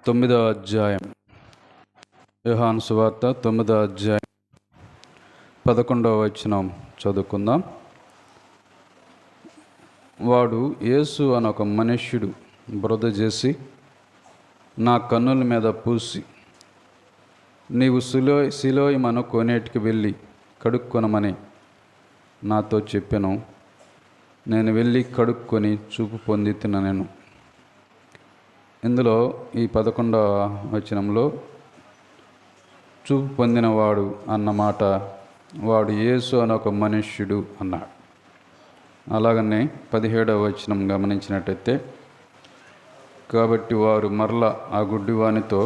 తొమ్మిదవ అధ్యాయం. యోహాను సువార్త 9వ అధ్యాయం 11వ వచనం చదువుకుందాం. వాడు యేసు అని ఒక మనుష్యుడు బురద చేసి నా కన్నుల మీద పూసి, నీవు సిలోయమను కోనేటికి వెళ్ళి కడుక్కొనమని నాతో చెప్పెను. నేను వెళ్ళి కడుక్కొని చూపు పొందితిన. నేను ఇందులో ఈ 11వ వచనంలో చూపు పొందినవాడు అన్నమాట వాడు యేసు అని ఒక మనుష్యుడు అన్నాడు. అలాగనే 17వ వచనం గమనించినట్టయితే, కాబట్టి వారు మరలా ఆ గుడ్డివానితో,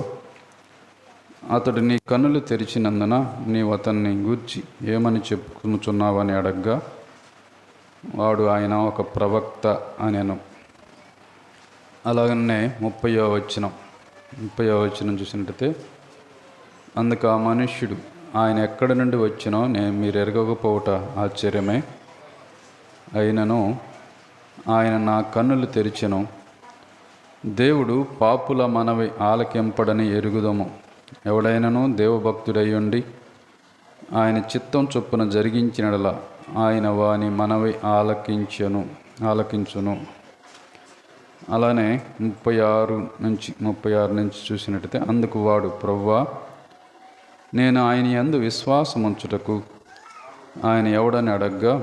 అతడు నీ కన్నులు తెరిచినందున నీవు అతన్ని గూర్చి ఏమని చెప్పుకునుచున్నావని అడగ్గా, వాడు ఆయన ఒక ప్రవక్త అనెను. అలాగనే 30వ వచనం చూసినట్టయితే, అందుకు ఆ మనుష్యుడు, ఆయన ఎక్కడి నుండి వచ్చినో మీరు ఎరగకపోవట ఆశ్చర్యమే, అయినను ఆయన నా కన్నులు తెరిచెను. దేవుడు పాపుల మనవి ఆలకింపడని ఎరుగుదము. ఎవడైనను దేవభక్తుడయ్యుండి ఆయన చిత్తం చొప్పున జరిగించినడలా ఆయన వాని మనవి ఆలకించును. అలానే 36 నుంచి చూసినట్టయితే, అందుకు వాడు, ప్రభువా, నేను ఆయన యందు విశ్వాసముంచుటకు ఆయన ఎవడని అడగ్గా,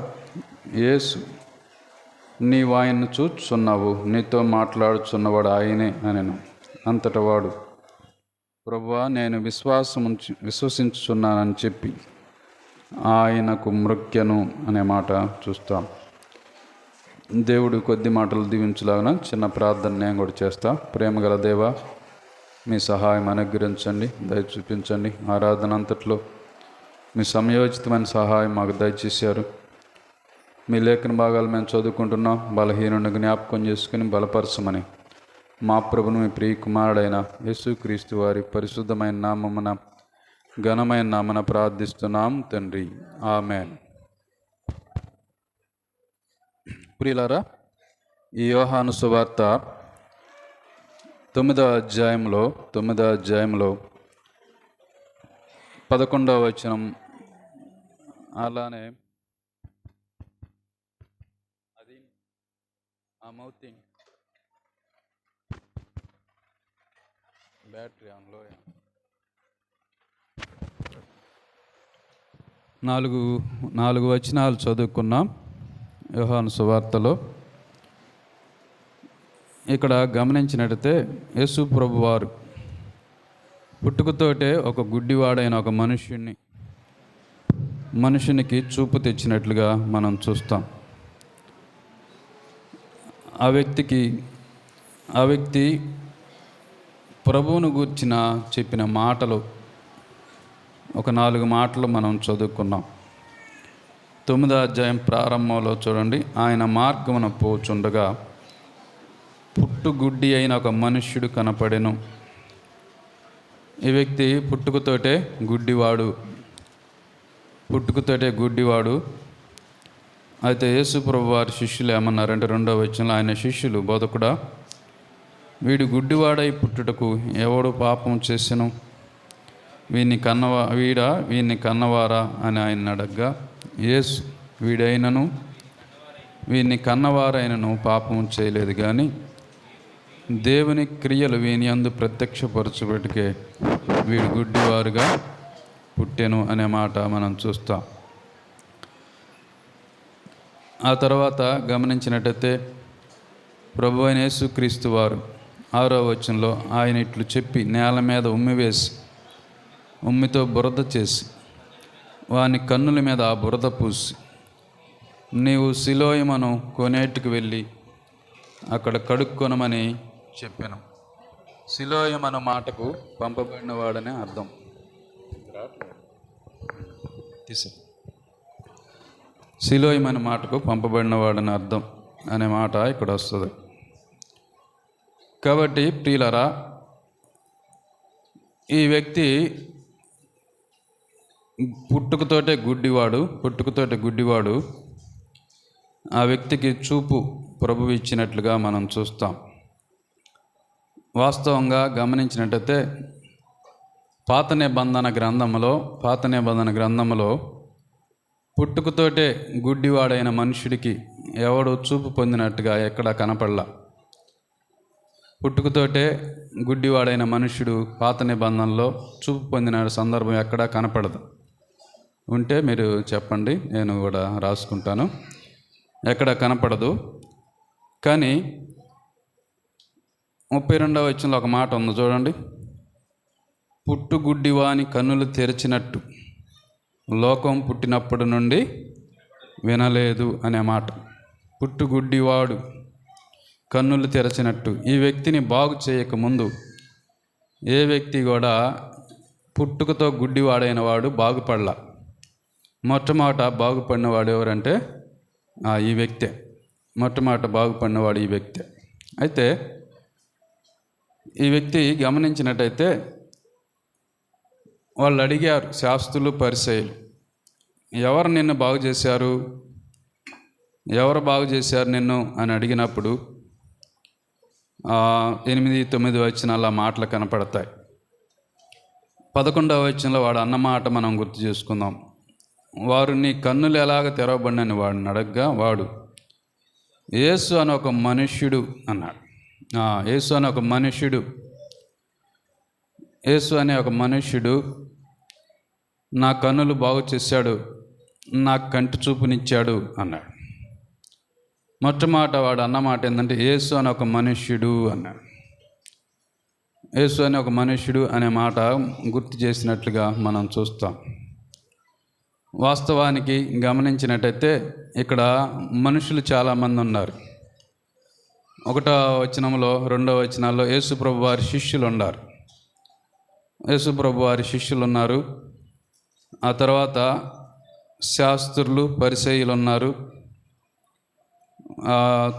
యేసు, నీవు ఆయన్ను చూచుచున్నావు, నీతో మాట్లాడుచున్నవాడు ఆయనే అనెను. అంతటా వాడు, ప్రభువా, నేను విశ్వసించుచున్నానని చెప్పి ఆయనకు మ్రొక్కెను అనే మాట చూస్తాం. దేవుడు కొద్ది మాటలు దీవించలాగిన చిన్న ప్రార్థన నేను కూడా చేస్తా. ప్రేమగల దేవా, మీ సహాయం అనుగ్రహించండి, దయ చూపించండి. ఆరాధన అంతట్లో మీ సమయోచితమైన సహాయం మాకు దయచేశారు. మీ లేఖన భాగాలు మేము చదువుకుంటున్నాం. బలహీనుని జ్ఞాపకం చేసుకుని బలపరచమని మా ప్రభును మీ ప్రియ కుమారుడైన యేసుక్రీస్తు వారి పరిశుద్ధమైన నామమున ఘనమైన నామన ప్రార్థిస్తున్నాం తండ్రి, ఆమేన్. ప్రియులారా, ఈ యోహాను సువార్త 9వ అధ్యాయంలో 11వ వచనం, అలానే అది ఆ మౌతింగ్ బ్యాటరీ ఆన్లో 4 వచనాలు చదువుకున్నాం యోహాను సువార్తలో. ఇక్కడ గమనించినట్టయితే, యేసు ప్రభు వారు పుట్టుకతోటే ఒక గుడ్డివాడైన ఒక మనుషునికి చూపు తెచ్చినట్లుగా మనం చూస్తాం. ఆ వ్యక్తి ప్రభువును గూర్చిన చెప్పిన మాటలు, ఒక 4 మాటలు మనం చదువుకున్నాం. 9వ అధ్యాయం ప్రారంభంలో చూడండి, ఆయన మార్గమున పోచుండగా పుట్టుగుడ్డి అయిన ఒక మనుష్యుడు కనపడెను. ఈ వ్యక్తి పుట్టుకతోటే గుడ్డివాడు. అయితే యేసు ప్రభు వారి శిష్యులు ఏమన్నారంటే, 2వ వచనంలో, ఆయన శిష్యులు, బోధకుడా, వీడు గుడ్డివాడై పుట్టుటకు ఎవడు పాపం చేసెను? వీన్ని కన్నవారా అని ఆయన అడగ్గా, యేసు, వీన్ని కన్నవారైనను పాపం చేయలేదు, కానీ దేవుని క్రియలు వీని యందు ప్రత్యక్షపరచుబటికే వీడు గుడ్డివారుగా పుట్టెను అనే మాట మనం చూస్తాం. ఆ తర్వాత గమనించినట్టయితే, ప్రభు అయిన యేసుక్రీస్తు వారు 6వ వచనంలో ఆయన ఇట్లు చెప్పి నేల మీద ఉమ్మితో బురద చేసి వాని కన్నుల మీద ఆ బురద పూసి, నీవు సిలోయమను కోనేటికి వెళ్ళి అక్కడ కడుక్కొనమని చెప్పాను. సిలోయమను మాటకు పంపబడినవాడనే అర్థం. సిలోయమను మాటకు పంపబడినవాడని అర్థం అనే మాట ఇక్కడ వస్తుంది. కాబట్టి ప్రియులారా, ఈ వ్యక్తి పుట్టుకతోటే గుడ్డివాడు. ఆ వ్యక్తికి చూపు ప్రభువు ఇచ్చినట్లుగా మనం చూస్తాం. వాస్తవంగా గమనించినట్టయితే పాత నిబంధన గ్రంథములో పుట్టుకతోటే గుడ్డివాడైన మనుషుడికి ఎవడు చూపు పొందినట్టుగా ఎక్కడా కనపడలా. పుట్టుకతోటే గుడ్డివాడైన మనుష్యుడు పాత నిబంధనలో చూపు పొందిన సందర్భం ఎక్కడా కనపడదు. ఉంటే మీరు చెప్పండి, నేను కూడా రాసుకుంటాను. ఎక్కడ కనపడదు. కానీ 32వ వచనంలో ఒక మాట ఉంది చూడండి. పుట్టుగుడ్డివాని కన్నులు తెరిచినట్టు లోకం పుట్టినప్పటి నుండి వినలేదు అనే మాట. పుట్టుగుడ్డివాడు కన్నులు తెరచినట్టు. ఈ వ్యక్తిని బాగు చేయకముందు ఏ వ్యక్తి కూడా పుట్టుకతో గుడ్డివాడైన వాడు బాగుపడలా. మొట్టమొదట బాగుపడినవాడు ఎవరంటే ఈ వ్యక్తే. మొట్టమొదట బాగుపడినవాడు ఈ వ్యక్తే. అయితే ఈ వ్యక్తి గమనించినట్టయితే వాళ్ళు అడిగారు, శాస్త్రులు పరిసయ్యులు, ఎవరు నిన్ను బాగు చేశారు, ఎవరు బాగు చేశారు నిన్ను అని అడిగినప్పుడు 8-9 వచనాల మాటలు కనపడతాయి. 11వ వచనంలో వాడు అన్నమాట మనం గుర్తు చేసుకుందాం. వారు నీ కన్నులు ఎలాగ తెరవబడినని వాడిని అడగగా వాడు యేసు అని ఒక మనుష్యుడు అన్నాడు. యేసు అనే ఒక మనుష్యుడు నా కన్నులు బాగు చేశాడు, నా కంటి చూపునిచ్చాడు అన్నాడు. మొట్టమొదట వాడు అన్నమాట ఏంటంటే యేసు అని ఒక మనుష్యుడు అన్నాడు. యేసు అని ఒక మనుష్యుడు అనే మాట గుర్తు చేసినట్లుగా మనం చూస్తాం. వాస్తవానికి గమనించినట్టయితే ఇక్కడ మనుషులు చాలామంది ఉన్నారు. 1వ వచనంలో 2వ వచనాల్లో యేసుప్రభు వారి శిష్యులు ఉన్నారు. యేసుప్రభు వారి శిష్యులు ఉన్నారు. ఆ తర్వాత శాస్త్రులు పరిసయ్యులు ఉన్నారు.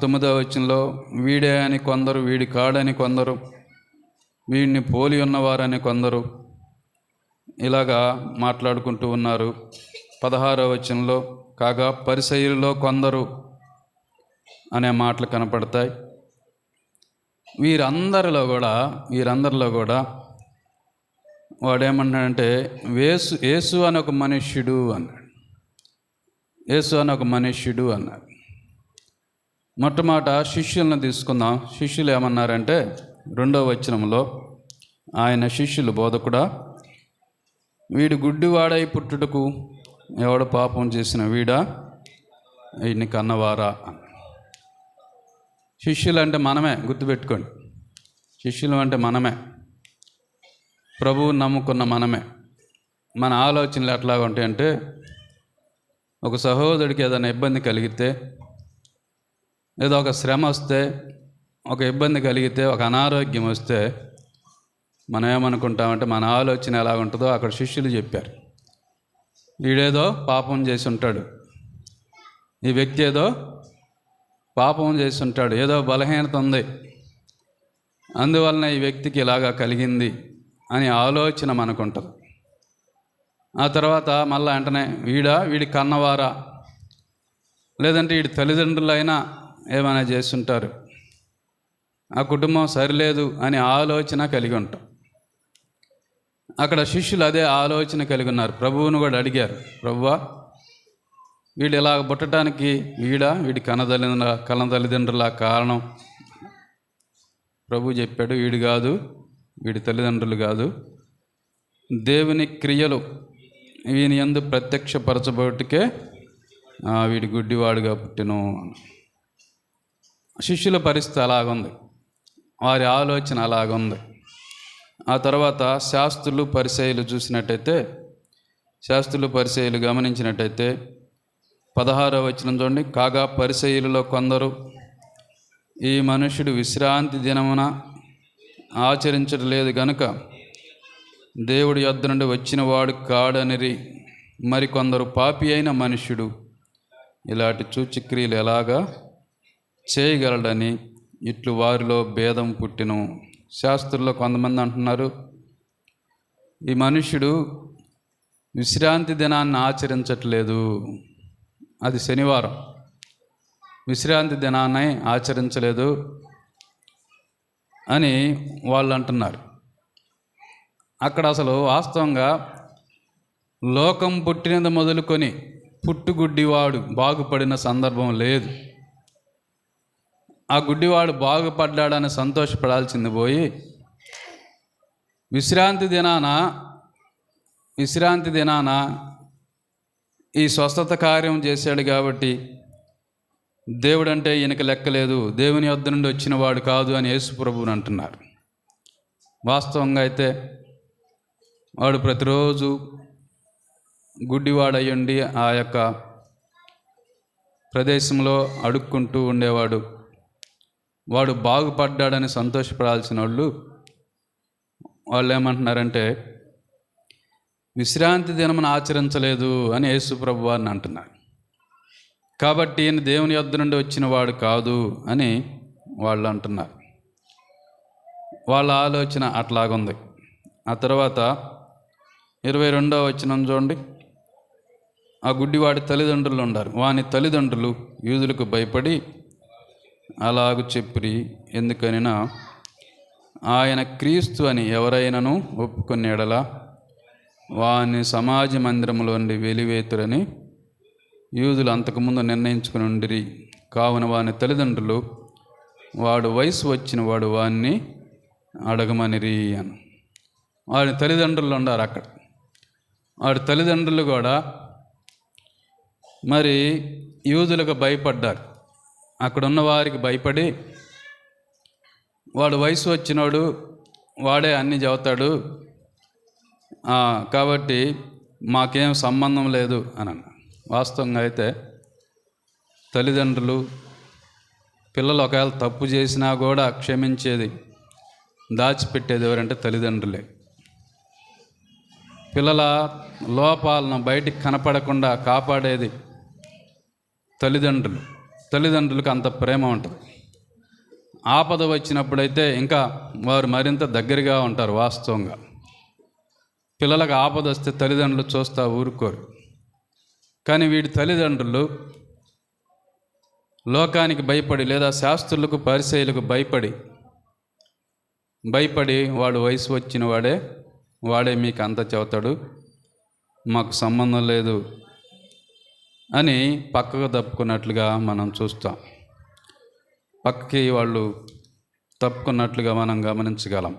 9వ వచనంలో వీడే అని కొందరు, వీడి కాడని కొందరు, వీడిని పోలి ఉన్నవారని కొందరు ఇలాగా మాట్లాడుకుంటూ ఉన్నారు. 16వ వచనంలో కాగా పరిసయ్యులలో కొందరు అనే మాటలు కనపడతాయి. వీరందరిలో కూడా వాడేమన్నాడంటే యేసు అని ఒక మనుష్యుడు అన్నాడు. యేసు అని ఒక మనుష్యుడు అన్నాడు. మొట్టమొదట శిష్యులను తీసుకుందాం. శిష్యులు ఏమన్నారంటే 2వ వచనంలో ఆయన శిష్యులు, బోధకుడా వీడు గుడ్డివాడై పుట్టుటకు ఎవడు పాపం చేసిన వీడా వీడిని కన్నవారా. శిష్యులు అంటే మనమే, గుర్తుపెట్టుకోండి. శిష్యులు అంటే మనమే, ప్రభువు నమ్ముకున్న మనమే. మన ఆలోచనలు ఎట్లాగా ఉంటాయంటే, ఒక సహోదరుడికి ఏదైనా ఇబ్బంది కలిగితే, ఏదో ఒక శ్రమ వస్తే, ఒక ఇబ్బంది కలిగితే, ఒక అనారోగ్యం వస్తే మనం ఏమనుకుంటామంటే మన ఆలోచన ఎలా ఉంటుందో అక్కడ శిష్యులు చెప్పారు. వీడేదో పాపం చేసి ఉంటాడు, ఈ వ్యక్తి ఏదో పాపం చేసి ఉంటాడు, ఏదో బలహీనత ఉంది, అందువలన ఈ వ్యక్తికి ఇలాగా కలిగింది అని ఆలోచన మనకుంటుంది. ఆ తర్వాత మళ్ళీ వెంటనే వీడి కన్నవారా, లేదంటే వీడి తల్లిదండ్రులైనా ఏమైనా చేస్తుంటారు, ఆ కుటుంబం సరిలేదు అని ఆలోచన కలిగి ఉంటాం. అక్కడ శిష్యులు అదే ఆలోచన కలిగి ఉన్నారు. ప్రభువును కూడా అడిగారు, ప్రభువా వీడు ఇలా పుట్టడానికి వీడి కన్న తల్లిదండ్రుల కారణం. ప్రభు చెప్పాడు, వీడు కాదు, వీడి తల్లిదండ్రులు కాదు, దేవుని క్రియలు వీని యందు ప్రత్యక్షపరచబోటికే వీడి గుడ్డివాడుగా పుట్టెను. శిష్యుల పరిస్థితి అలాగుంది, వారి ఆలోచన అలాగుంది. ఆ తర్వాత శాస్త్రులు పరిసయ్యులు చూసినట్టయితే, శాస్త్రులు పరిసయ్యులు గమనించినట్టయితే 16వ వచనం చూడండి. కాగా పరిసయ్యులలో కొందరు ఈ మనుష్యుడు విశ్రాంతి దినమున ఆచరించట్లేదు గనుక దేవుడి యొద్ద నుండి వచ్చిన వాడు కాడనిరి, మరికొందరు పాపి అయిన మనుష్యుడు ఇలాంటి సూచక్రియలు ఎలాగా చేయగలడని ఇట్లు వారిలో భేదం పుట్టెను. శాస్త్రుల్లో కొంతమంది అంటున్నారు, ఈ మనుష్యుడు విశ్రాంతి దినాన్ని ఆచరించట్లేదు, అది శనివారం, విశ్రాంతి దినాన్ని ఆచరించలేదు, అని వాళ్ళు అంటున్నారు. అక్కడ అసలు వాస్తవంగా లోకం పుట్టినది మొదలుకొని పుట్టుగుడ్డివాడు బాగుపడిన సందర్భం లేదు. ఆ గుడ్డివాడు బాగుపడ్డాడని సంతోషపడాల్సింది పోయి విశ్రాంతి దినాన ఈ స్వస్థత కార్యం చేశాడు కాబట్టి దేవుడంటే ఈయనకి లెక్కలేదు, దేవుని యొద్ద నుండి వచ్చిన వాడు కాదు అని యేసు ప్రభువుని అంటున్నారు. వాస్తవంగా అయితే వాడు ప్రతిరోజు గుడ్డివాడయ్యుండి ఆ యొక్క ప్రదేశంలో అడుక్కుంటూ ఉండేవాడు. వాడు బాగుపడ్డాడని సంతోషపడాల్సిన వాళ్ళు ఏమంటున్నారంటే విశ్రాంతి దినమును ఆచరించలేదు అని యేసు ప్రభు వారిని అంటున్నారు. కాబట్టి ఈయన దేవుని యొద్ద నుండి వచ్చిన వాడు కాదు అని వాళ్ళు అంటున్నారు. వాళ్ళ ఆలోచన అట్లాగుంది. ఆ తర్వాత 22వ వచనం చూడండి. ఆ గుడ్డివాడి తల్లిదండ్రులు ఉన్నారు. వాని తల్లిదండ్రులు యూదులకు భయపడి అలాగు చెప్పిరి. ఎందుకనినా ఆయన క్రీస్తు అని ఎవరైనాను ఒప్పుకునే యెడల వాని సమాజ మందిరంలో నుండి వెలివేతురని యూదులు అంతకుముందు నిర్ణయించుకుని ఉండిరి. కావున వాని తల్లిదండ్రులు వాడు వయసు వచ్చిన వాడు వాడిని అడగమనిరి అని. వాడి తల్లిదండ్రులు ఉన్నారు అక్కడ. వాడి తల్లిదండ్రులు కూడా మరి యూదులకు భయపడ్డారు. అక్కడున్న వారికి భయపడి వాడు వయసు వచ్చినోడు, వాడే అన్నీ చెబుతాడు, కాబట్టి మాకేం సంబంధం లేదు అని అన్న. వాస్తవంగా అయితే తల్లిదండ్రులు పిల్లలు ఒకవేళ తప్పు చేసినా కూడా క్షమించేది, దాచిపెట్టేది ఎవరంటే తల్లిదండ్రులే. పిల్లల లోపాలను బయటికి కనపడకుండా కాపాడేది తల్లిదండ్రులకు అంత ప్రేమ ఉంటుంది. ఆపద వచ్చినప్పుడైతే ఇంకా వారు మరింత దగ్గరగా ఉంటారు. వాస్తవంగా పిల్లలకు ఆపద వస్తే తల్లిదండ్రులు చూస్తా ఊరుకోరు. కానీ వీడి తల్లిదండ్రులు లోకానికి భయపడి లేదా శాస్త్రులకు పరిసయ్యులకు భయపడి వాడు వయసు వచ్చిన వాడే మీకు అంత చెబుతాడు, మాకు సంబంధం లేదు అని పక్కకు తప్పుకున్నట్లుగా మనం చూస్తాం. పక్కకి వాళ్ళు తప్పుకున్నట్లుగా మనం గమనించగలం.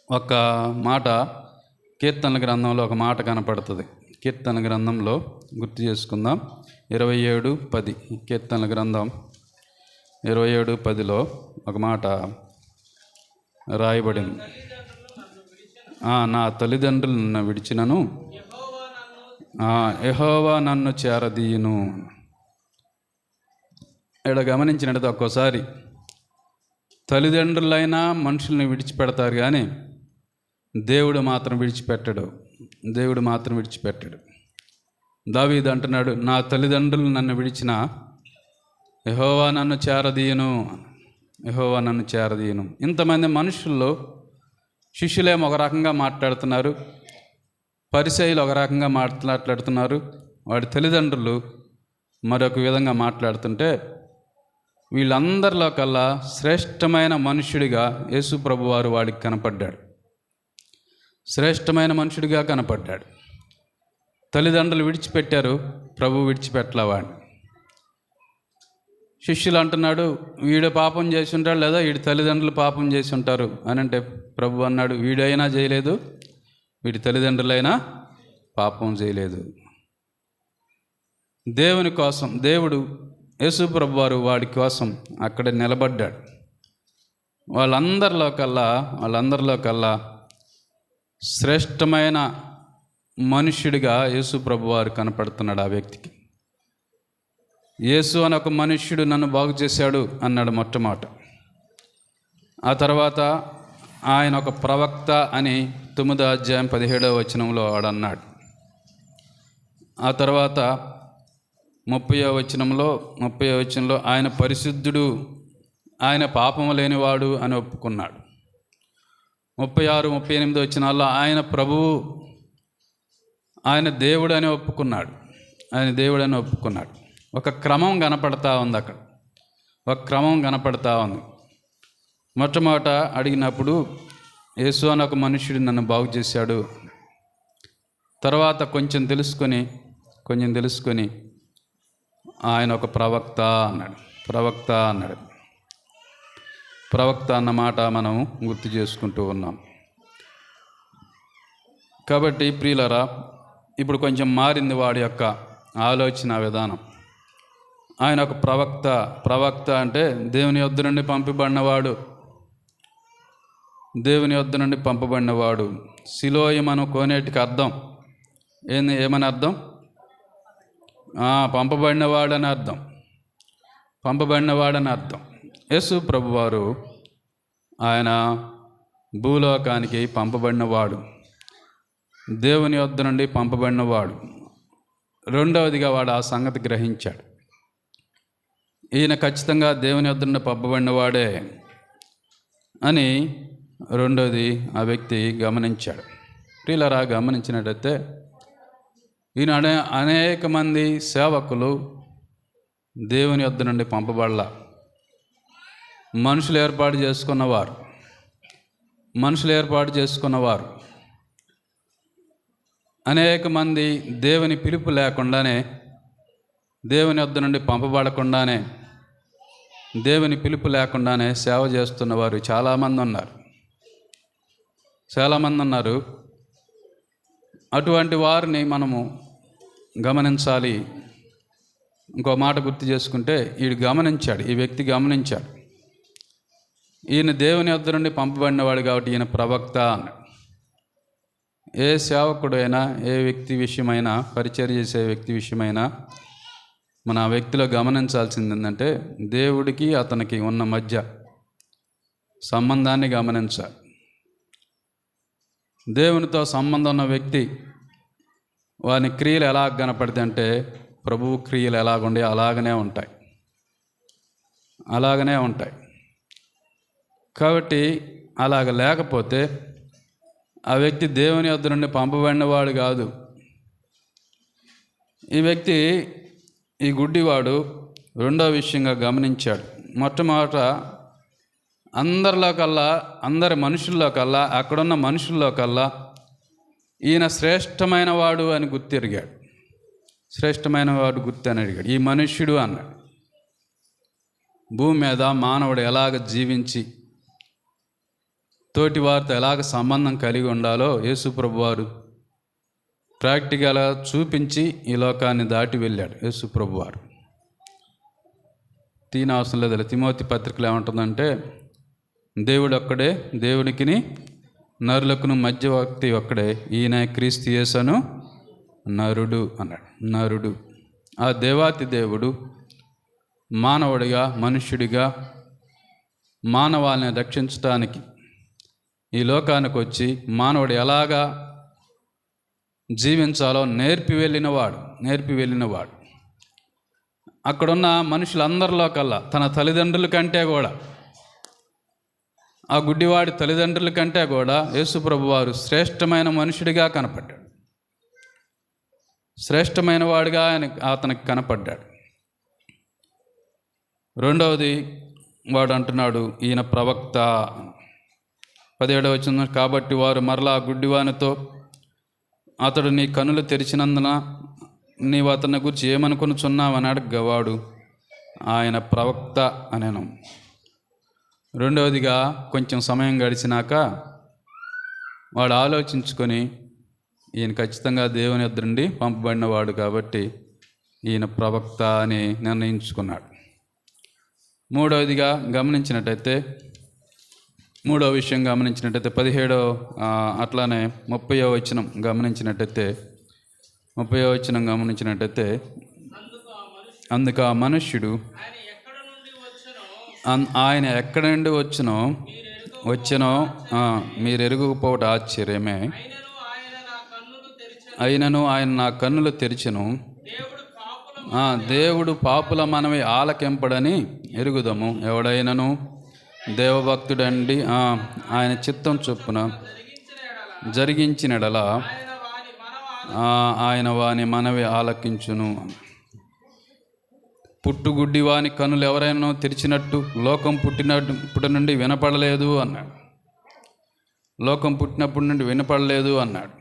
ఒక మాట కీర్తనల గ్రంథంలో ఒక మాట కనపడుతుంది. కీర్తన గ్రంథంలో గుర్తు చేసుకుందాం. 27:10 కీర్తనల గ్రంథం 27:10లో ఒక మాట రాయబడింది. నా తల్లిదండ్రులు నన్ను విడిచినను యెహోవా నన్ను చేరదీయును. ఇక్కడ గమనించినట్టు ఒక్కోసారి తల్లిదండ్రులైనా మనుషుల్ని విడిచిపెడతారు, కానీ దేవుడు మాత్రం విడిచిపెట్టాడు. దావీదు అంటున్నాడు, నా తల్లిదండ్రులు నన్ను విడిచిన యెహోవా నన్ను చేరదీయును. ఇంతమంది మనుషుల్లో శిష్యులేమో ఒక రకంగా మాట్లాడుతున్నారు, పరిసయ్యులు ఒక రకంగా మాట్లాడుతున్నారు, వాడి తల్లిదండ్రులు మరొక విధంగా మాట్లాడుతుంటే వీళ్ళందరిలో కల్లా శ్రేష్టమైన మనుష్యుడిగా యేసు ప్రభు వారు వాడికి కనపడ్డాడు. తల్లిదండ్రులు విడిచిపెట్టారు, ప్రభు విడిచిపెట్టలే వాడిని. శిష్యులు అంటున్నాడు, వీడు పాపం చేసి ఉంటాడు లేదా వీడి తల్లిదండ్రులు పాపం చేసి ఉంటారు అని అంటే ప్రభు అన్నాడు, వీడైనా చేయలేదు, వీడి తల్లిదండ్రులైనా పాపం చేయలేదు. దేవుని కోసం దేవుడు యేసు ప్రభు వారు వాడి కోసం అక్కడ నిలబడ్డాడు. వాళ్ళందరిలో కల్లా శ్రేష్టమైన మనుష్యుడిగా యేసు ప్రభు వారు కనపడుతున్నాడు ఆ వ్యక్తికి. యేసు అని ఒక మనుష్యుడు నన్ను బాగు చేశాడు అన్నాడు మొట్టమొదట. ఆ తర్వాత ఆయన ఒక ప్రవక్త అని 9వ అధ్యాయం 17వ వచనంలో వాడన్నాడు. ఆ తర్వాత 30వ వచనంలో ఆయన పరిశుద్ధుడు, ఆయన పాపము లేనివాడు అని ఒప్పుకున్నాడు. 36, 38 వచనాల్లో ఆయన ప్రభువు, ఆయన దేవుడు అని ఒప్పుకున్నాడు. ఒక క్రమం కనపడతా ఉంది అక్కడ, మొట్టమొదట అడిగినప్పుడు యేసు అని ఒక మనుష్యుడు నన్ను బాగు చేశాడు. తర్వాత కొంచెం తెలుసుకొని ఆయన ఒక ప్రవక్త అన్నాడు. ప్రవక్త అన్న మాట మనం గుర్తు చేసుకుంటూ ఉన్నాం. కాబట్టి ప్రియులరా, ఇప్పుడు కొంచెం మారింది వాడి యొక్క ఆలోచన విధానం. ఆయన ఒక ప్రవక్త అంటే దేవుని యొద్ద నుండి పంపబడినవాడు. సిలోయమను కోనేటికి అర్థం ఏమని అర్థం? పంపబడినవాడని అర్థం. యేసు ప్రభువారు ఆయన భూలోకానికి పంపబడినవాడు, దేవుని యొద్ద నుండి పంపబడినవాడు. రెండవదిగా వాడు ఆ సంగతి గ్రహించాడు. ఈయన ఖచ్చితంగా దేవుని యొద్ద నుండి పంపబడినవాడే అని రెండోది ఆ వ్యక్తి గమనించాడు. ప్రియులరా, గమనించినట్టయితే ఈయన అనేక మంది సేవకులు దేవుని యొద్ద నుండి పంపబడలా. మనుషులు ఏర్పాటు చేసుకున్నవారు అనేక మంది దేవుని పిలుపు లేకుండానే, దేవుని యొద్ద నుండి పంపబడకుండానే, దేవుని పిలుపు లేకుండానే సేవ చేస్తున్నవారు చాలామంది ఉన్నారు. అటువంటి వారిని మనము గమనించాలి. ఇంకో మాట గుర్తు చేసుకుంటే, ఈ వ్యక్తి గమనించాడు. ఈయన దేవుని యొద్ద నుండి పంపబడినవాడు కాబట్టి ఈయన ప్రవక్త అన్నాడు. ఏ సేవకుడైనా, ఏ వ్యక్తి విషయమైనా, పరిచర్య చేసే వ్యక్తి విషయమైనా మన ఆ వ్యక్తిలో గమనించాల్సింది ఏంటంటే, దేవుడికి అతనికి ఉన్న మధ్య సంబంధాన్ని గమనించాలి. దేవునితో సంబంధం ఉన్న వ్యక్తి వాని క్రియలు ఎలా కనపడితే అంటే ప్రభువు క్రియలు ఎలాగుండే అలాగనే ఉంటాయి. కాబట్టి అలాగ లేకపోతే ఆ వ్యక్తి దేవుని యొద్ద నుండి పంపబడినవాడు కాదు. ఈ గుడ్డివాడు రెండో విషయంగా గమనించాడు. మొట్టమొదట అందరి మనుషుల్లో కల్లా, అక్కడున్న మనుషుల్లో కల్లా ఈయన శ్రేష్టమైన వాడు అని గుర్తెరిగాడు. ఈ మనుష్యుడు అన్నాడు. భూమి మీద మానవుడు ఎలాగ జీవించి తోటి వారితో ఎలాగ సంబంధం కలిగి ఉండాలో యేసు ప్రభువారు ప్రాక్టికల్గా చూపించి ఈ లోకాన్ని దాటి వెళ్ళాడు. యేసు ప్రభువారు అవసరం లేదు. తిమోతి పత్రికలో ఏమంటుందంటే, దేవుడు ఒక్కడే, దేవునికిని నరులకును మధ్యవర్తి ఒక్కడే, ఈయన క్రీస్తు యేసును నరుడు అన్నాడు. నరుడు, ఆ దేవాతి దేవుడు మానవుడిగా, మనుష్యుడిగా మానవాళిని రక్షించడానికి ఈ లోకానికి వచ్చి మానవుడు ఎలాగా జీవించాలో నేర్పి వెళ్ళినవాడు. అక్కడున్న మనుషులందరిలో కల్లా తన తల్లిదండ్రుల కంటే కూడా, ఆ గుడ్డివాడి తల్లిదండ్రుల కంటే కూడా యేసు ప్రభువారు శ్రేష్టమైన మనుషుడిగా కనపడ్డాడు. శ్రేష్టమైన వాడిగా అతనికి కనపడ్డాడు. రెండవది వాడు అంటున్నాడు, ఈయన ప్రవక్త. 17వ వచనం, కాబట్టి వారు మరలా గుడ్డివానితో, అతడు నీ కన్నులు తెరిచినందున నీవు అతని గురించి ఏమనుకొనుచున్నావని అడగవాడు, ఆయన ప్రవక్త అనేను. రెండవదిగా కొంచెం సమయం గడిచినాక వాడు ఆలోచించుకొని, ఈయన ఖచ్చితంగా దేవుని యొద్ద నుండి పంపబడినవాడు కాబట్టి ఈయన ప్రవక్త అని నిర్ణయించుకున్నాడు. మూడవ విషయం గమనించినట్టయితే 17 అట్లానే 30వ వచనం గమనించినట్టయితే అందుకు ఆ మనుష్యుడు, ఆయన ఎక్కడి నుండి వచ్చినో మీరు ఎరుగుపోవట ఆశ్చర్యమే, అయినను ఆయన నా కన్నులు తెరిచెను, దేవుడు పాపుల మనవి ఆలకింపడని ఎరుగుదము. ఎవడైనను దేవభక్తుడండి ఆయన చిత్తం చొప్పున జరిగించినడలా ఆయన వాని మనవి ఆలకించును. పుట్టుగుడ్డి వాని కనులు ఎవరైనా తెరిచినట్టు లోకం పుట్టినప్పటి నుండి వినపడలేదు అన్నాడు. లోకం పుట్టినప్పటి నుండి వినపడలేదు అన్నాడు.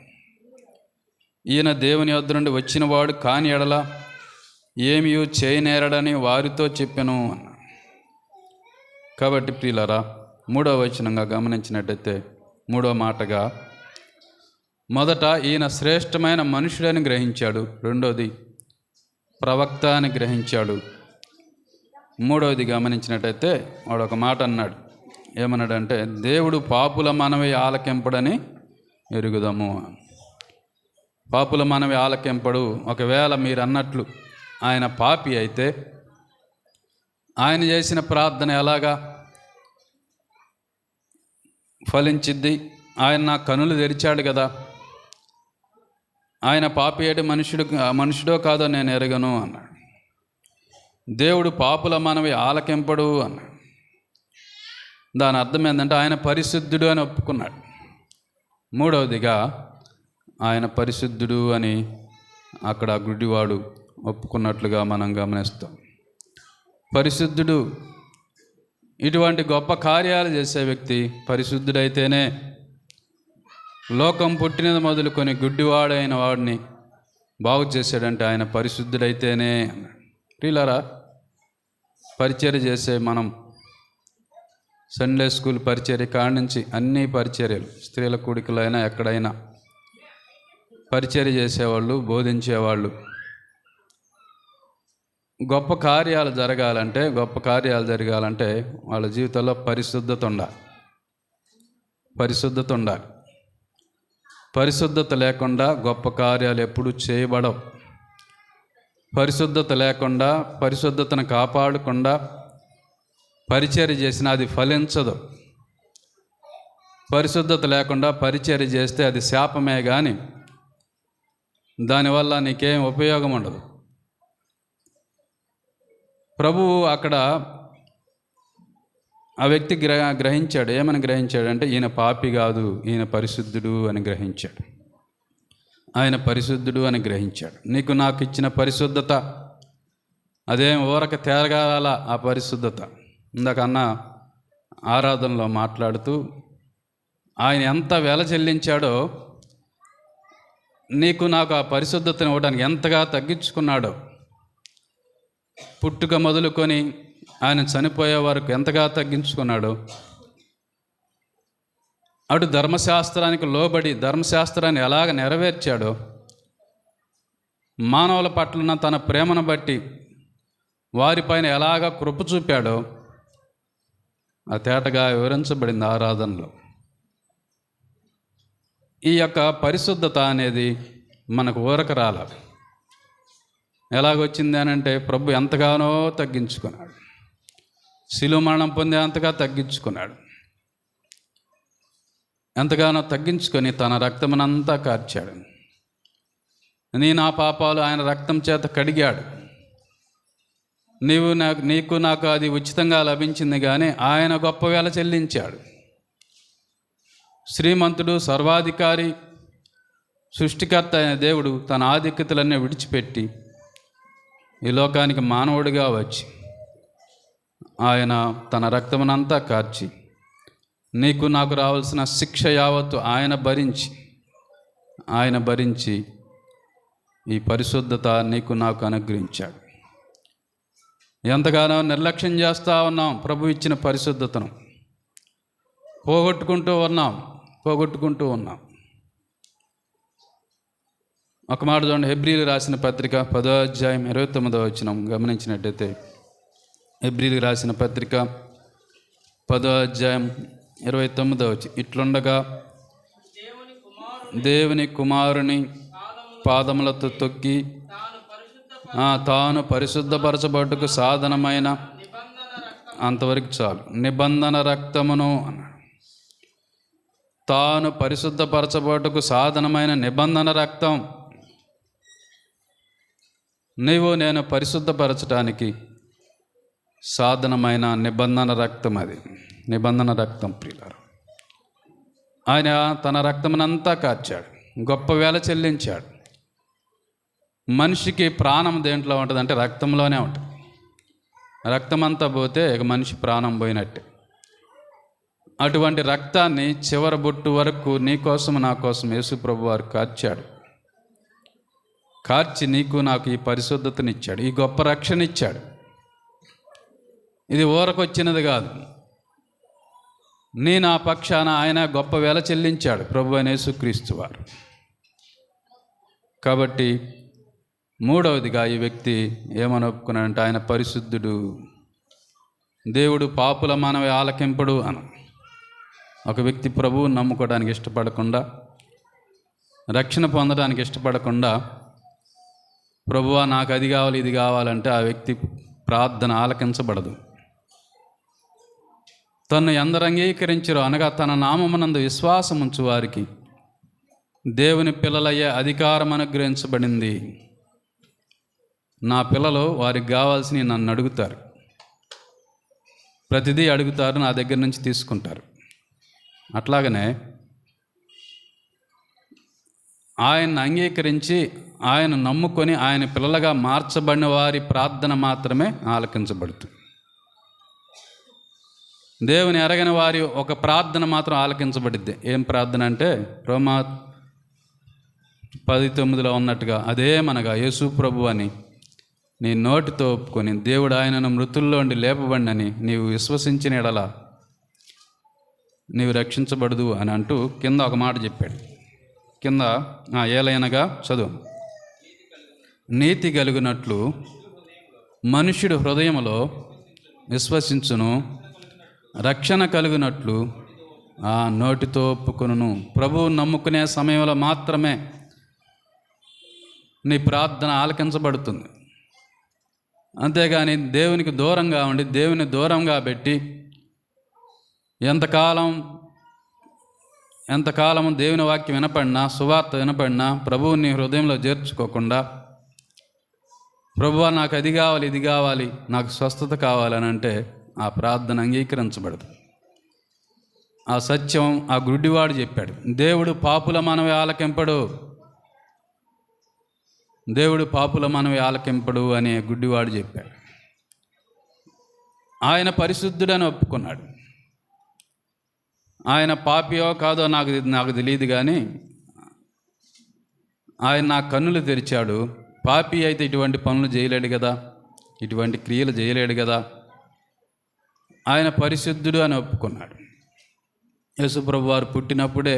ఈయన దేవుని యొద్ద నుండి వచ్చినవాడు కాని ఎడల ఏమీ చేయనేరడని వారితో చెప్పెను అన్నాడు. కాబట్టి ప్రియులారా, 3వ వచనంగా గమనించినట్టయితే 3వ మాటగా మొదట ఈయన శ్రేష్టమైన మనుషుడని గ్రహించాడు. రెండోది ప్రవక్త అని గ్రహించాడు. 3వది గమనించినట్టయితే వాడు ఒక మాట అన్నాడు. ఏమన్నాడంటే, దేవుడు పాపుల మనవి ఆలకింపడని ఎరుగుదాము. పాపుల మనవి ఆలకింపడు. ఒకవేళ మీరు అన్నట్లు ఆయన పాపి అయితే ఆయన చేసిన ప్రార్థన ఎలాగా ఫలించిద్ది? ఆయన నా కనులు తెరిచాడు కదా, ఆయన పాపి అయితే మనుషుడో కాదో నేను ఎరగను అన్నాడు. దేవుడు పాపుల మనవి ఆలకింపడు అన్నాడు. దాని అర్థం ఏంటంటే ఆయన పరిశుద్ధుడు అని ఒప్పుకున్నాడు. 3వదిగా ఆయన పరిశుద్ధుడు అని అక్కడ గుడ్డివాడు ఒప్పుకున్నట్లుగా మనం గమనిస్తాం. పరిశుద్ధుడు, ఇటువంటి గొప్ప కార్యాలు చేసే వ్యక్తి పరిశుద్ధుడైతేనే లోకం పుట్టినది మొదలుకొని గుడ్డివాడైన వాడిని బాగు చేశాడంటే ఆయన పరిశుద్ధుడైతేనే అన్నాడు. ప్రియులారా, పరిచర్య చేసే మనం సండే స్కూల్ పరిచర్య కాడి నుంచి అన్ని పరిచర్యలు, స్త్రీల కూడికలైనా ఎక్కడైనా పరిచర్య చేసేవాళ్ళు, బోధించేవాళ్ళు గొప్ప కార్యాలు జరగాలంటే వాళ్ళ జీవితంలో పరిశుద్ధత ఉండాలి. పరిశుద్ధత లేకుండా గొప్ప కార్యాలు ఎప్పుడు చేయబడవు. పరిశుద్ధత లేకుండా, పరిశుద్ధతను కాపాడకుండా పరిచర్య చేసినా అది ఫలించదు. పరిశుద్ధత లేకుండా పరిచర్య చేస్తే అది శాపమే కానీ దానివల్ల నీకేం ఉపయోగం ఉండదు. ప్రభువు అక్కడ ఆ వ్యక్తి గ్రహించాడు. ఏమని గ్రహించాడంటే, ఈయన పాపి కాదు, ఈయన పరిశుద్ధుడు అని గ్రహించాడు. ఆయన పరిశుద్ధుడు అని గ్రహించాడు. నీకు నాకు ఇచ్చిన పరిశుద్ధత అదేం ఊరక తేరగాల. ఆ పరిశుద్ధత ఇందాక అన్న ఆరాధనలో మాట్లాడుతూ ఆయన ఎంత వెల చెల్లించాడో, నీకు నాకు ఆ పరిశుద్ధతను ఇవ్వడానికి ఎంతగా తగ్గించుకున్నాడో, పుట్టుక మొదలుకొని ఆయన చనిపోయే వరకు ఎంతగా తగ్గించుకున్నాడో, అటు ధర్మశాస్త్రానికి లోబడి ధర్మశాస్త్రాన్ని ఎలాగ నెరవేర్చాడో, మానవుల పట్ల తన ప్రేమను బట్టి వారిపైన ఎలాగ కృప చూపాడో ఆ తేటగా వివరించబడింది ఆరాధనలో. ఈ యొక్క పరిశుద్ధత అనేది మనకు ఊరక రాలి. ఎలాగొచ్చింది అని అంటే, ప్రభు ఎంతగానో తగ్గించుకున్నాడు. శిలువ మరణం పొందేంతగా తగ్గించుకున్నాడు. ఎంతగానో తగ్గించుకొని తన రక్తమునంతా కార్చాడు. నా పాపాలు ఆయన రక్తం చేత కడిగాడు. నీకు నాకు అది ఉచితంగా లభించింది, కానీ ఆయన గొప్ప వెల చెల్లించాడు. శ్రీమంతుడు, సర్వాధికారి, సృష్టికర్త అయిన దేవుడు తన ఆధిక్యతలన్నీ విడిచిపెట్టి ఈ లోకానికి మానవుడిగా వచ్చి ఆయన తన రక్తమునంతా కార్చి నీకు నాకు రావాల్సిన శిక్ష యావత్తు ఆయన భరించి ఈ పరిశుద్ధత నీకు నాకు అనుగ్రహించాడు. ఎంతగానో నిర్లక్ష్యం చేస్తూ ఉన్నాం. ప్రభు ఇచ్చిన పరిశుద్ధతను పోగొట్టుకుంటూ ఉన్నాం. ఒక మాట చూడండి, హెబ్రీలు రాసిన పత్రిక 10వ అధ్యాయం 29వ వచనం గమనించినట్టయితే, హెబ్రీలు రాసిన పత్రిక 10వ అధ్యాయం 29వ వచనం, ఇట్లుండగా దేవుని కుమారుని పాదములతో తొక్కి తాను పరిశుద్ధపరచబట్టుకు సాధనమైన, అంతవరకు చాలు, నిబంధన రక్తమును అన్నాడు. తాను పరిశుద్ధపరచబట్టుకు సాధనమైన నిబంధన రక్తం. నేను పరిశుద్ధపరచడానికి సాధనమైన నిబంధన రక్తం, అది నిబంధన రక్తం. ప్రియులారా, ఆయన తన రక్తమునంతా కార్చాడు, గొప్ప వెల చెల్లించాడు. మనిషికి ప్రాణం దేంట్లో ఉంటుంది అంటే రక్తంలోనే ఉంటుంది. రక్తమంతా పోతే ఇక మనిషి ప్రాణం పోయినట్టే. అటువంటి రక్తాన్ని చివరి బొట్టు వరకు నీ కోసం నా కోసం యేసు ప్రభు వారు కార్చాడు. కార్చి నీకు నాకు ఈ పరిశుద్ధతనిచ్చాడు, ఈ గొప్ప రక్షణ ఇచ్చాడు. ఇది ఊరకొచ్చినది కాదు. నీ నా పక్షాన ఆయన గొప్ప వెల చెల్లించాడు, ప్రభు అయిన యేసుక్రీస్తు వారు. కాబట్టి మూడవదిగా ఈ వ్యక్తి ఏమని ఒప్పుకున్నాడంటే ఆయన పరిశుద్ధుడు, దేవుడు పాపుల మనవి ఆలకింపడు అను. ఒక వ్యక్తి ప్రభువుని నమ్ముకోవడానికి ఇష్టపడకుండా, రక్షణ పొందడానికి ఇష్టపడకుండా, ప్రభువా నాకు అది కావాలి ఇది కావాలంటే ఆ వ్యక్తి ప్రార్థన ఆలకించబడదు. తన్ను ఎందరు అంగీకరించరో అనగా తన నామమునందు విశ్వాసం ఉంచు వారికి దేవుని పిల్లలయ్యే అధికారం అనుగ్రహించబడింది. నా పిల్లలు వారికి కావాల్సినవి నన్ను అడుగుతారు, ప్రతిదీ అడుగుతారు, నా దగ్గర నుంచి తీసుకుంటారు. అట్లాగనే ఆయన్ని అంగీకరించి ఆయన నమ్ముకొని ఆయన పిల్లలుగా మార్చబడిన వారి ప్రార్థన మాత్రమే ఆలకించబడుతుంది. దేవుని ఎరగని వారి ఒక ప్రార్థన మాత్రం ఆలకించబడిద్ది. ఏం ప్రార్థన అంటే రోమా 10:9 ఉన్నట్టుగా అదేమనగా యేసు ప్రభు అని నీ నోటితో ఒప్పుకొని దేవుడు ఆయనను మృతుల్లోండి లేపబడినని నీవు విశ్వసించిన ఎడల నీవు రక్షించబడదు అని అంటూ కింద ఒక మాట చెప్పాడు. కింద ఏలైనగా చదువు, నీతి కలిగినట్లు మనుష్యుడు హృదయములో విశ్వసించును, రక్షణ కలిగినట్లు ఆ నోటితో ఒప్పుకొనును. ప్రభువు నమ్ముకునే సమయంలో మాత్రమే నీ ప్రార్థన ఆలకించబడుతుంది. అంతేగాని దేవునికి దూరంగా ఉండి దేవుని దూరంగా పెట్టి ఎంతకాలము దేవుని వాక్యం వినపడినా, సువార్త వినపడినా ప్రభువు నీ హృదయంలో చేర్చుకోకుండా, ప్రభువా నాకు అది కావాలి ఇది కావాలి, నాకు స్వస్థత కావాలని అంటే ఆ ప్రార్థన అంగీకరించబడదు. ఆ సత్యం ఆ గుడ్డివాడు చెప్పాడు. దేవుడు పాపుల మనవి ఆలకింపడు, దేవుడు పాపుల మనవి ఆలకింపడు అనే గుడ్డివాడు చెప్పాడు. ఆయన పరిశుద్ధుడని ఒప్పుకున్నాడు. ఆయన పాపియో కాదో నాకు తెలియదు, కానీ ఆయన నా కన్నులు తెరిచాడు. పాపి అయితే ఇటువంటి పనులు చేయలేడు కదా, ఇటువంటి క్రియలు చేయలేడు కదా. ఆయన పరిశుద్ధుడు అని ఒప్పుకున్నాడు. యేసుప్రభు వారు పుట్టినప్పుడే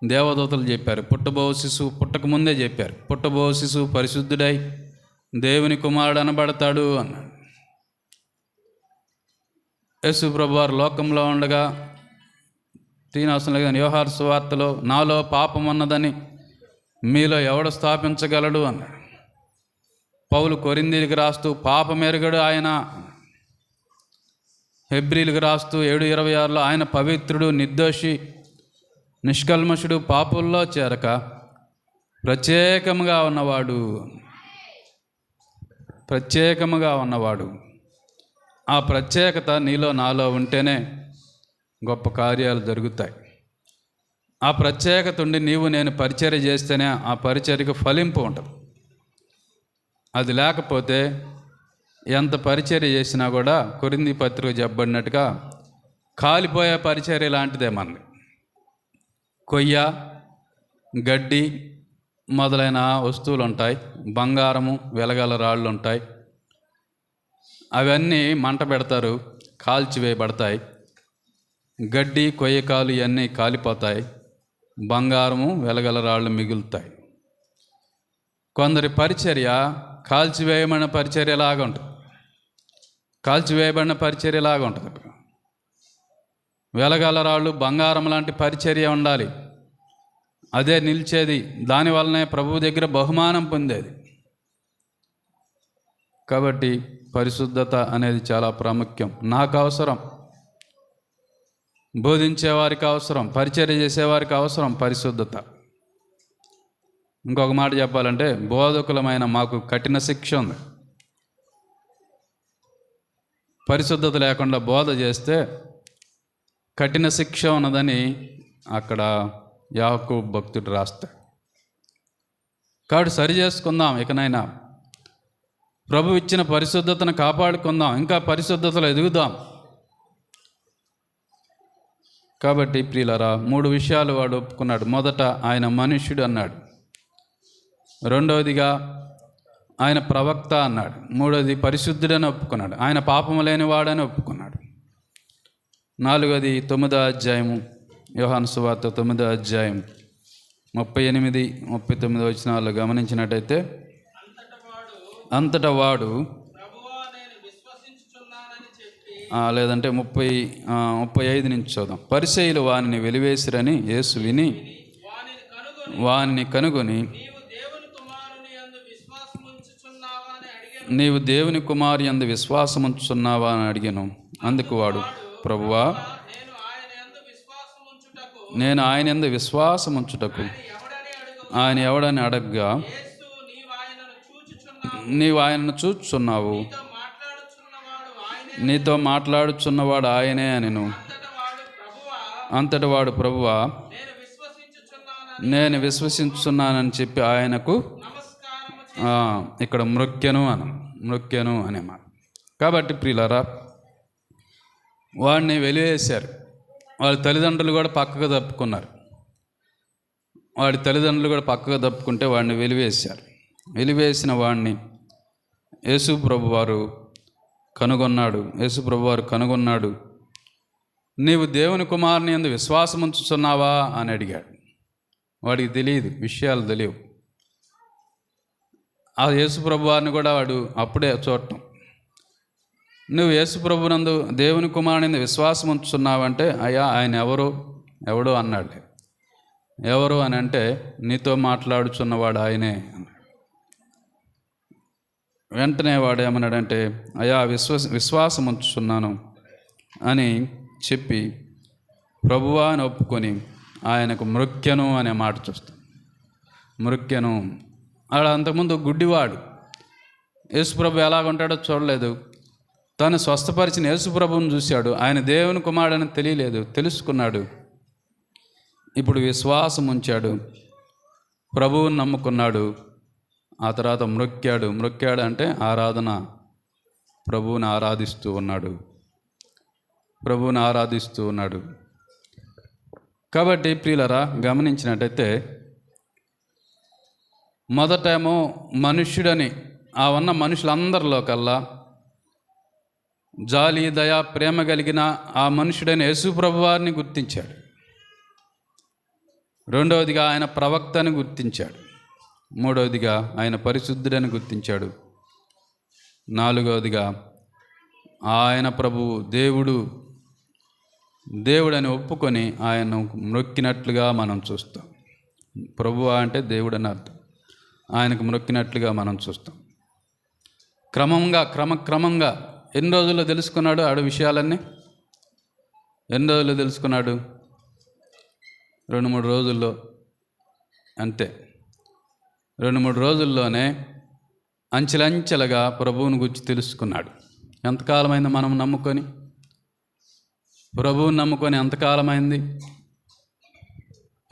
దేవదూతలు చెప్పారు, పుట్టబో శిశువు పుట్టకముందే చెప్పారు, పుట్టబో శిశువు పరిశుద్ధుడై దేవుని కుమారుడు అనబడతాడు అన్నాడు. యేసుప్రభు వారు లోకంలో ఉండగా తీనవసరం యోహాను సువార్తలో నాలో పాపం ఉన్నదని మీలో ఎవడు స్థాపించగలడు అన్నాడు. పౌలు కొరింథీయులకు రాస్తూ పాపమెరుగడు ఆయన, హెబ్రీలకు రాస్తూ 7:26 ఆయన పవిత్రుడు, నిర్దోషి, నిష్కల్మషుడు, పాపుల్లో చేరక ప్రత్యేకముగా ఉన్నవాడు. ఆ ప్రత్యేకత నీలో నాలో ఉంటేనే గొప్ప కార్యాలు జరుగుతాయి. ఆ ప్రత్యేకత ఉండి నీవు నేను పరిచర్య చేస్తేనే ఆ పరిచర్యకు ఫలింపు ఉంటుంది. అది లేకపోతే ఎంత పరిచర్య చేసినా కూడా కొరింథీ పత్రిక చెప్పబడినట్టుగా కాలిపోయే పరిచర్య లాంటిదే మనది. కొయ్య, గడ్డి మొదలైన వస్తువులు ఉంటాయి, బంగారము, వెలగల రాళ్ళు ఉంటాయి. అవన్నీ మంట పెడతారు, కాల్చివేయబడతాయి. గడ్డి, కొయ్యకాలు ఇవన్నీ కాలిపోతాయి, బంగారము, వెలగల రాళ్ళు మిగులుతాయి. కొందరి పరిచర్య కాల్చివేయబడిన పరిచర్యలాగా ఉంటుంది, వెలగల రాళ్ళు, బంగారం లాంటి పరిచర్య ఉండాలి. అదే నిలిచేది, దానివల్లనే ప్రభువు దగ్గర బహుమానం పొందేది. కాబట్టి పరిశుద్ధత అనేది చాలా ప్రాముఖ్యం. నాకు అవసరం, బోధించేవారికి అవసరం, పరిచర్య చేసేవారికి అవసరం పరిశుద్ధత. ఇంకొక మాట చెప్పాలంటే బోధకులమైన మాకు కఠిన శిక్ష ఉంది. పరిశుద్ధత లేకుండా బోధ చేస్తే కఠిన శిక్ష ఉన్నదని అక్కడ యాకోబు భక్తుడు రాస్తాడు. కాబట్టి సరి చేసుకుందాం, ఇకనైనా ప్రభు ఇచ్చిన పరిశుద్ధతను కాపాడుకుందాం, ఇంకా పరిశుద్ధతలో ఎదుగుదాం. కాబట్టి ప్రియులారా, 3 విషయాలు వాడు ఒప్పుకున్నాడు. మొదట ఆయన మనుష్యుడు అన్నాడు, రెండవదిగా ఆయన ప్రవక్త అన్నాడు, మూడవది పరిశుద్ధుడని ఒప్పుకున్నాడు, ఆయన పాపము లేనివాడని ఒప్పుకున్నాడు. 4వది 9వ అధ్యాయము, యోహాను సువార్త 9వ అధ్యాయం 38-39 వచనాలు గమనించినట్టయితే, అంతటా వాడు లేదంటే 35 నుంచి చూద్దాం. పరిసయ్యులు వానిని వెలివేసిరని యేసు విని వానిని కనుగొని, నీవు దేవుని కుమారి యందు విశ్వాసముంచుచున్నావా అని అడిగాను. అందుకు వాడు, ప్రభువా, నేను ఆయన యందు విశ్వాసముంచుటకు ఆయన ఎవడని అడగ్గా, నీవు ఆయనను చూచుచున్నావు, నీతో మాట్లాడుచున్నవాడు ఆయనే అనెను. అంతటి వాడు, ప్రభువా, నేను విశ్వసించుచున్నానని చెప్పి ఆయనకు ఇక్కడ మ్రొక్కెను అనే మాట. కాబట్టి ప్రియులారా, వాడిని వెలివేశారు. వాళ్ళ తల్లిదండ్రులు కూడా పక్కకు తప్పుకున్నారు. తప్పుకుంటే వాడిని వెలివేశారు. వెలివేసిన వాడిని యేసు ప్రభువారు కనుగొన్నాడు. నీవు దేవుని కుమారుని యందు విశ్వాసం ఉంచుచున్నావా అని అడిగాడు. వాడికి తెలియదు, విషయాలు తెలియవు. ఆ యేసు ప్రభువారిని కూడా వాడు అప్పుడే చూడటం. నువ్వు యేసు ప్రభునందు దేవుని కుమారుని యందు విశ్వాసం ఉంచుతున్నావంటే, అయ్యా ఆయన ఎవడో అన్నాడు. ఎవరు అని అంటే, నీతో మాట్లాడుచున్నవాడు ఆయనే అన్నాడు. వెంటనే వాడు ఏమన్నాడంటే, అయ్యా విశ్వాసం ఉంచుతున్నాను అని చెప్పి ప్రభువా అని ఒప్పుకొని ఆయనకు మ్రొక్కెను అనే మాట చూస్తాం. మ్రొక్కెను. ఆడ అంతకుముందు గుడ్డివాడు, యేసుప్రభు ఎలాగుంటాడో చూడలేదు. తను స్వస్థపరిచిన యేసుప్రభుని చూశాడు. ఆయన దేవుని కుమారుడని తెలియలేదు, తెలుసుకున్నాడు. ఇప్పుడు విశ్వాసం ఉంచాడు, ప్రభువుని నమ్ముకున్నాడు. ఆ తర్వాత మ్రొక్కాడు అంటే ఆరాధన, ప్రభువుని ఆరాధిస్తూ ఉన్నాడు. కాబట్టి ప్రియులరా, గమనించినట్టయితే మొదటేమో మనుష్యుడని ఆ ఉన్న మనుషులందరిలో కల్లా జాలి, దయ, ప్రేమ కలిగిన ఆ మనుషుడైన యేసు ప్రభువారిని గుర్తించాడు. రెండవదిగా ఆయన ప్రవక్తని గుర్తించాడు. మూడవదిగా ఆయన పరిశుద్ధుడని గుర్తించాడు. నాలుగవదిగా ఆయన ప్రభువు దేవుడని ఒప్పుకొని ఆయన మ్రొక్కినట్లుగా మనం చూస్తాం. ప్రభువా అంటే దేవుడని అర్థం. ఆయనకు మ్రొక్కినట్లుగా మనం చూస్తాం. క్రమక్రమంగా ఎన్ని రోజుల్లో తెలుసుకున్నాడు ఆడు విషయాలన్నీ? ఎన్ని రోజుల్లో తెలుసుకున్నాడు? 2-3 రోజుల్లో, అంతే. 2-3 రోజుల్లోనే అంచెలంచెలుగా ప్రభువుని గురించి తెలుసుకున్నాడు. ఎంతకాలమైంది మనం నమ్ముకొని? ప్రభువుని నమ్ముకొని ఎంతకాలమైంది?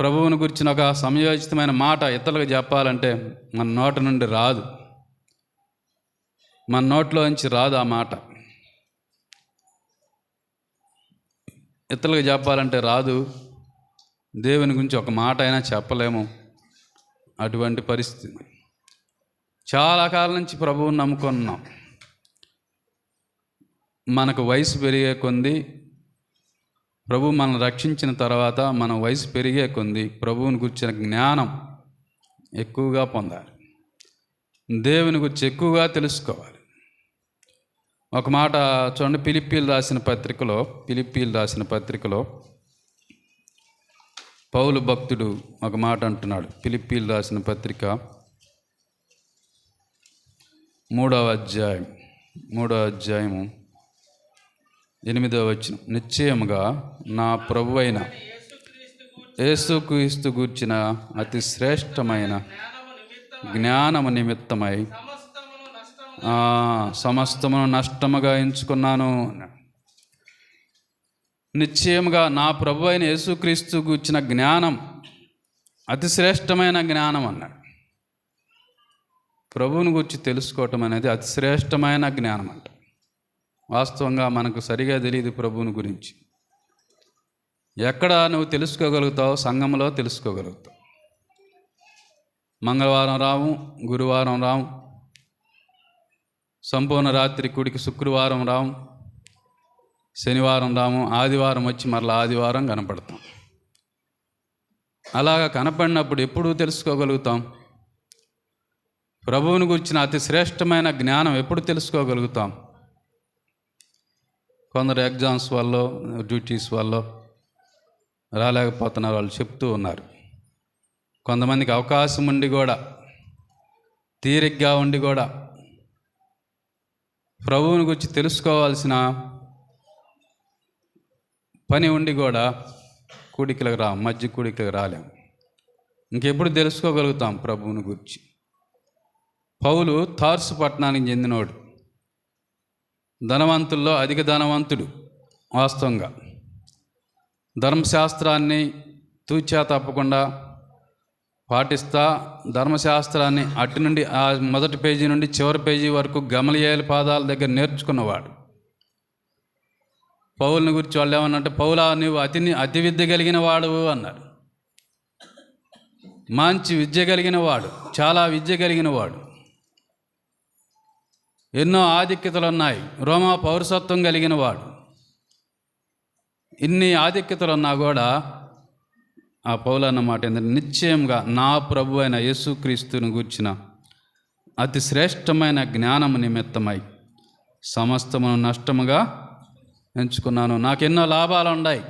ప్రభువుని గురించిన ఒక సమయోచితమైన మాట ఇతరులకు చెప్పాలంటే మన నోటి నుండి రాదు, మన నోట్లో నుంచి రాదు ఆ మాట. ఇతరులకు చెప్పాలంటే రాదు. దేవుని గురించి ఒక మాట అయినా చెప్పలేము. అటువంటి పరిస్థితి. చాలా కాలం నుంచి ప్రభువుని నమ్ముకున్నాం. మనకు వయసు పెరిగే కొంది, ప్రభు మనల్ని రక్షించిన తర్వాత మన వయసు పెరిగే కొంది ప్రభువుని గురించిన జ్ఞానం ఎక్కువగా పొందాలి. దేవుని గురించి ఎక్కువగా తెలుసుకోవాలి. ఒక మాట చూడండి, ఫిలిప్పీలు రాసిన పత్రికలో పౌలు భక్తుడు ఒక మాట అంటున్నాడు. ఫిలిప్పీలు రాసిన పత్రిక 3వ అధ్యాయము 8వ వచనం, నిశ్చయముగా నా ప్రభువైన యేసుక్రీస్తు గూర్చిన అతి శ్రేష్టమైన జ్ఞానము నిమిత్తమై సమస్తమును నష్టముగా ఎంచుకున్నాను. నిశ్చయముగా నా ప్రభువైన యేసుక్రీస్తు గూర్చిన జ్ఞానం అతి శ్రేష్టమైన జ్ఞానం అన్నాడు. ప్రభువుని గురించి తెలుసుకోవటం అనేది అతి శ్రేష్టమైన జ్ఞానం అంట. వాస్తవంగా మనకు సరిగా తెలియదు ప్రభువుని గురించి. ఎక్కడ నువ్వు తెలుసుకోగలుగుతావు? సంఘంలో తెలుసుకోగలుగుతావు. మంగళవారం రాము, గురువారం రాము, సంపూర్ణ రాత్రి కూడికి శుక్రవారం రాము, శనివారం రాము, ఆదివారం వచ్చి మరలా ఆదివారం కనపడతాం. అలాగా కనపడినప్పుడు ఎప్పుడు తెలుసుకోగలుగుతాం? ప్రభువుని గురించిన అతి శ్రేష్టమైన జ్ఞానం ఎప్పుడు తెలుసుకోగలుగుతాం? కొందరు ఎగ్జామ్స్ వల్ల, డ్యూటీస్ వల్ల రాలేకపోతున్నారు, వాళ్ళు చెప్తూ ఉన్నారు. కొంతమందికి అవకాశం ఉండి కూడా, తీరిగ్గా ఉండి కూడా ప్రభువుని గురించి తెలుసుకోవాల్సిన పని ఉండి కూడా కూడికలకు మధ్య కూడికలకు రాలేము. ఇంకెప్పుడు తెలుసుకోగలుగుతాం ప్రభువుని గురించి? పౌలు తార్సు పట్టణానికి చెందినవాడు, ధనవంతుల్లో అధిక ధనవంతుడు. వాస్తవంగా ధర్మశాస్త్రాన్ని తూచా తప్పకుండా పాటిస్తా, ధర్మశాస్త్రాన్ని అటు నుండి ఆ మొదటి పేజీ నుండి చివరి పేజీ వరకు గమలియేలు పాదాల దగ్గర నేర్చుకున్నవాడు. పౌలుని గురించి వాళ్ళు ఏమన్నంటే, పౌలా నువ్వు అతి విద్య కలిగిన వాడు అన్నారు. మంచి విద్య కలిగిన వాడు, చాలా విద్య కలిగిన వాడు, ఎన్నో ఆధిక్యతలు ఉన్నాయి, రోమా పౌరసత్వం కలిగిన వాడు. ఇన్ని ఆధిక్యతలు ఉన్నా కూడా ఆ పౌలు అన్నమాట ఏంటంటే, నిశ్చయంగా నా ప్రభు అయిన యేసుక్రీస్తుని గూర్చిన అతి శ్రేష్టమైన జ్ఞానము నిమిత్తమై సమస్తమును నష్టముగా ఎంచుకున్నాను. నాకెన్నో లాభాలు ఉన్నాయి.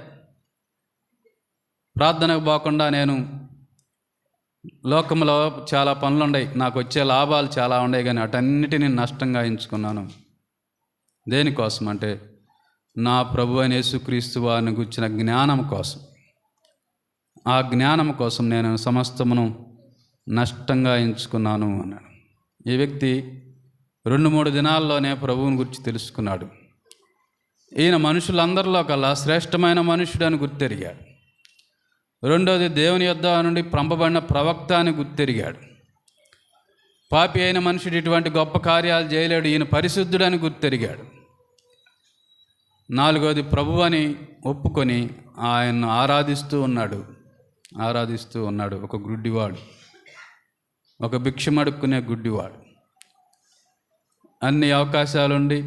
ప్రార్థనకు పోకుండా నేను లోకంలో చాలా పనులు ఉన్నాయి, నాకు వచ్చే లాభాలు చాలా ఉన్నాయి, కానీ అటన్నిటిని నష్టంగా ఎంచుకున్నాను. దేనికోసం అంటే, నా ప్రభు అయిన యేసుక్రీస్తు వారిని గుర్చిన జ్ఞానం కోసం. ఆ జ్ఞానం కోసం నేను సమస్తమును నష్టంగా ఎంచుకున్నాను అన్నాడు. ఈ వ్యక్తి 2-3 దినాల్లోనే ప్రభువుని గురించి తెలుసుకున్నాడు. ఈయన మనుషులందరిలో కల్లా శ్రేష్టమైన మనుషుడని గుర్తెరిగాడు. రెండోది, దేవుని యొద్ద నుండి పంపబడిన ప్రవక్త అని గుర్తెరిగాడు. పాపి అయిన మనుషుడు ఇటువంటి గొప్ప కార్యాలు చేయలేడు, ఈయన పరిశుద్ధుడని గుర్తెరిగాడు. నాలుగోది, ప్రభువు అని ఒప్పుకొని ఆయన్ను ఆరాధిస్తూ ఉన్నాడు. ఒక గుడ్డివాడు, ఒక భిక్షమడుక్కునే గుడ్డివాడు. అన్ని అవకాశాలుండి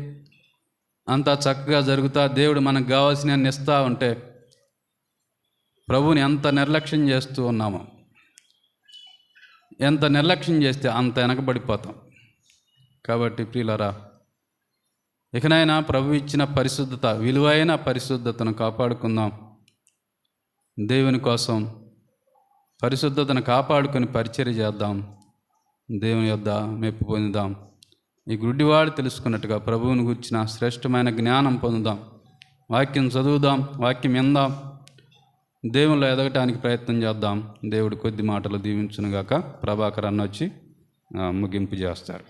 అంతా చక్కగా జరుగుతా, దేవుడు మనకు కావాల్సిన ఇస్తూ ఉంటే ప్రభువుని ఎంత నిర్లక్ష్యం చేస్తూ ఉన్నామో, ఎంత నిర్లక్ష్యం చేస్తే అంత వెనకబడిపోతాం. కాబట్టి ప్రియులారా, ఇకనైనా ప్రభు ఇచ్చిన పరిశుద్ధత, విలువైన పరిశుద్ధతను కాపాడుకుందాం. దేవుని కోసం పరిశుద్ధతను కాపాడుకొని పరిచర్య చేద్దాం. దేవుని యొద్ద మెప్పు పొందుదాం. ఈ గుడ్డివాడు తెలుసుకున్నట్టుగా ప్రభువుని గురించిన శ్రేష్టమైన జ్ఞానం పొందుదాం. వాక్యం చదువుదాం, వాక్యం విందాం, దేవునిలో ఎదగటానికి ప్రయత్నం చేద్దాం. దేవుడు కొద్ది మాటలు దీవించునుగాక. ప్రభాకర్ అన్న వచ్చి ముగింపు చేస్తారు.